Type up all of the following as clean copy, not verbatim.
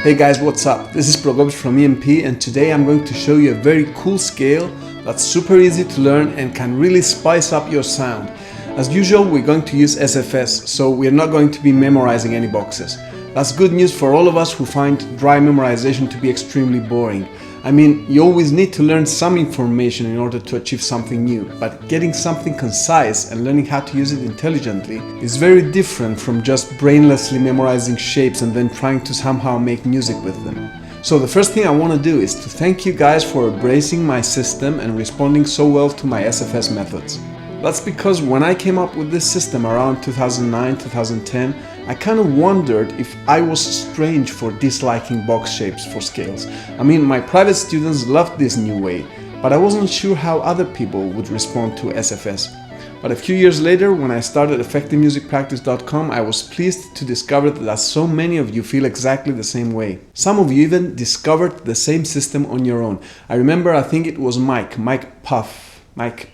Hey guys, what's up? This is Prokopis from EMP, and today I'm going to show you a very cool scale that's super easy to learn and can really spice up your sound. As usual, we're going to use SFS, so we're not going to be memorizing any boxes. That's good news for all of us who find dry memorization to be extremely boring. I mean, you always need to learn some information in order to achieve something new, but getting something concise and learning how to use it intelligently is very different from just brainlessly memorizing shapes and then trying to somehow make music with them. So the first thing I want to do is to thank you guys for embracing my system and responding so well to my SFS methods. That's because when I came up with this system around 2009-2010, I kind of wondered if I was strange for disliking box shapes for scales. I mean, my private students loved this new way, but I wasn't sure how other people would respond to SFS. But a few years later, when I started effectivemusicpractice.com, I was pleased to discover that so many of you feel exactly the same way. Some of you even discovered the same system on your own. I remember, I think it was Mike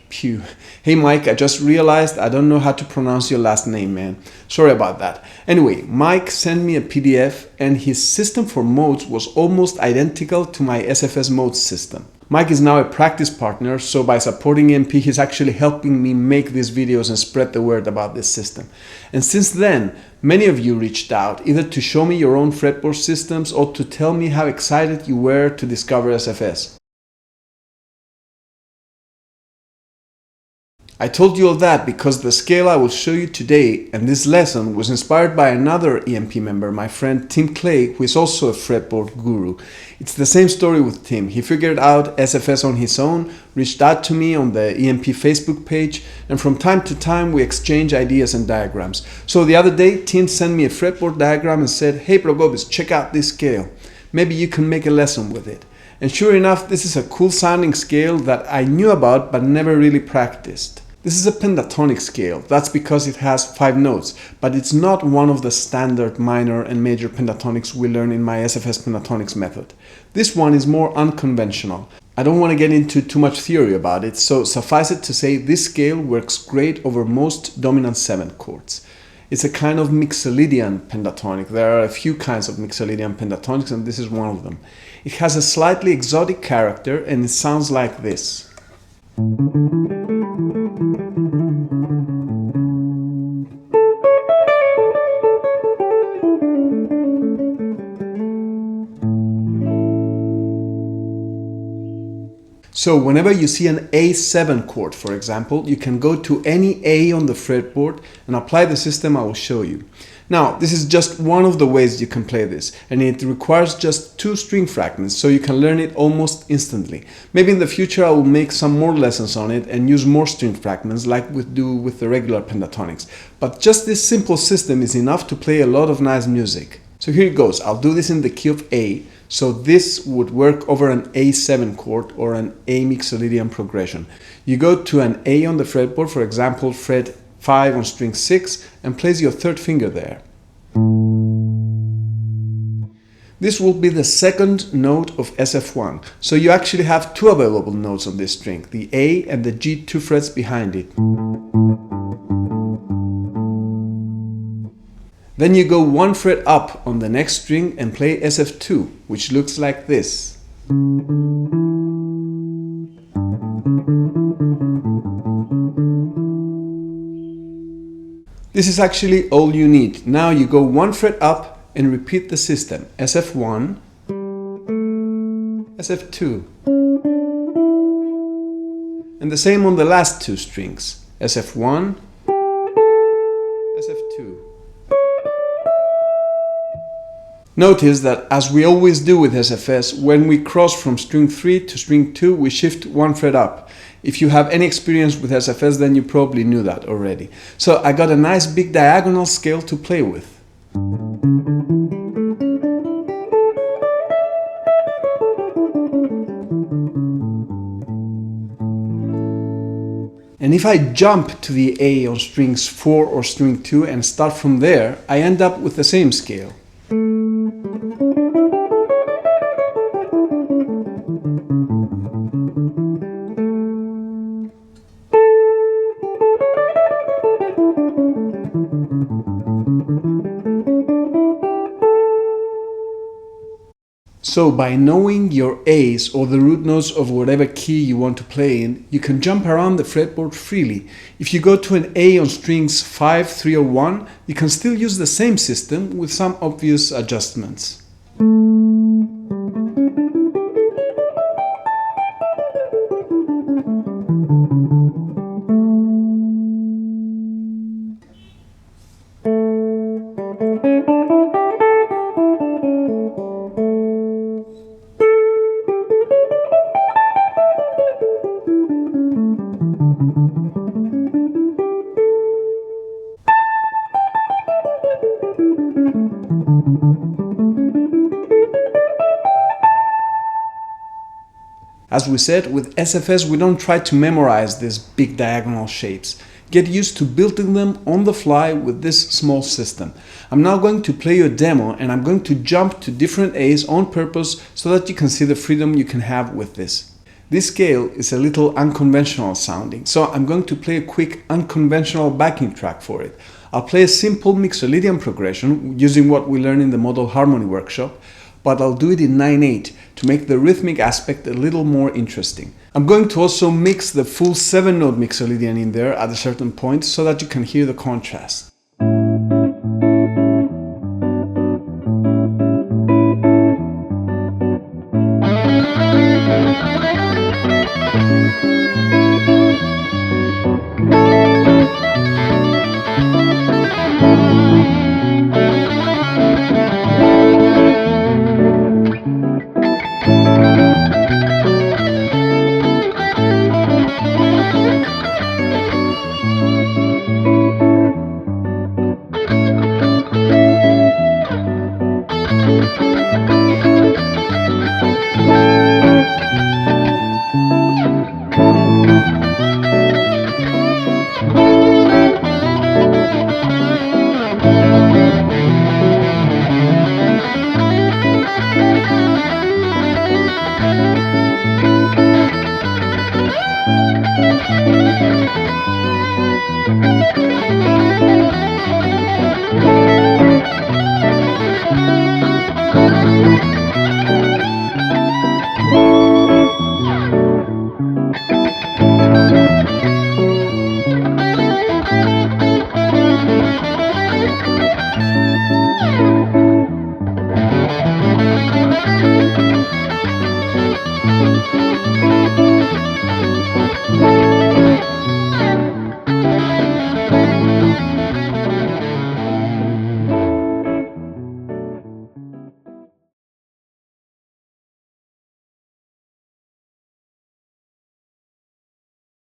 Pugh. Hey Mike, I just realized I don't know how to pronounce your last name, man. Sorry about that. Anyway, Mike sent me a PDF and his system for modes was almost identical to my SFS modes system. Mike is now a practice partner, so by supporting EMP, he's actually helping me make these videos and spread the word about this system. And since then, many of you reached out, either to show me your own fretboard systems or to tell me how excited you were to discover SFS. I told you all that because the scale I will show you today and this lesson was inspired by another EMP member, my friend Tim Clay, who is also a fretboard guru. It's the same story with Tim. He figured out SFS on his own, reached out to me on the EMP Facebook page, and from time to time we exchange ideas and diagrams. So the other day, Tim sent me a fretboard diagram and said, "Hey Prokopis, check out this scale. Maybe you can make a lesson with it." And sure enough, this is a cool sounding scale that I knew about but never really practiced. This is a pentatonic scale. That's because it has 5 notes, but it's not one of the standard minor and major pentatonics we learn in my SFS pentatonics method. This one is more unconventional. I don't want to get into too much theory about it, so suffice it to say this scale works great over most dominant 7 chords. It's a kind of Mixolydian pentatonic. There are a few kinds of Mixolydian pentatonics and this is one of them. It has a slightly exotic character and it sounds like this. So whenever you see an A7 chord, for example, you can go to any A on the fretboard and apply the system I will show you. Now, this is just one of the ways you can play this, and it requires just 2 string fragments, so you can learn it almost instantly. Maybe in the future I will make some more lessons on it and use more string fragments like we do with the regular pentatonics. But just this simple system is enough to play a lot of nice music. So here it goes. I'll do this in the key of A. So this would work over an A7 chord or an A Mixolydian progression. You go to an A on the fretboard, for example, fret 5 on string 6, and place your 3rd finger there. This will be the 2nd note of SF1. So you actually have 2 available notes on this string, the A and the G 2 frets behind it. Then you go 1 fret up on the next string and play SF2, which looks like this. This is actually all you need. Now you go 1 fret up and repeat the system. SF1, SF2. And the same on the last 2 strings. SF1, SF2. Notice that as we always do with SFS, when we cross from string 3 to string 2, we shift 1 fret up. If you have any experience with SFS, then you probably knew that already. So I got a nice big diagonal scale to play with. And if I jump to the A on strings 4 or string 2 and start from there, I end up with the same scale. So by knowing your A's or the root notes of whatever key you want to play in, you can jump around the fretboard freely. If you go to an A on strings 5, 3 or 1, you can still use the same system with some obvious adjustments. As we said, with SFS we don't try to memorize these big diagonal shapes. Get used to building them on the fly with this small system. I'm now going to play you a demo and I'm going to jump to different A's on purpose so that you can see the freedom you can have with this. This scale is a little unconventional sounding, so I'm going to play a quick unconventional backing track for it. I'll play a simple Mixolydian progression using what we learned in the Model Harmony workshop, but I'll do it in 9/8 to make the rhythmic aspect a little more interesting. I'm going to also mix the full 7-note Mixolydian in there at a certain point so that you can hear the contrast.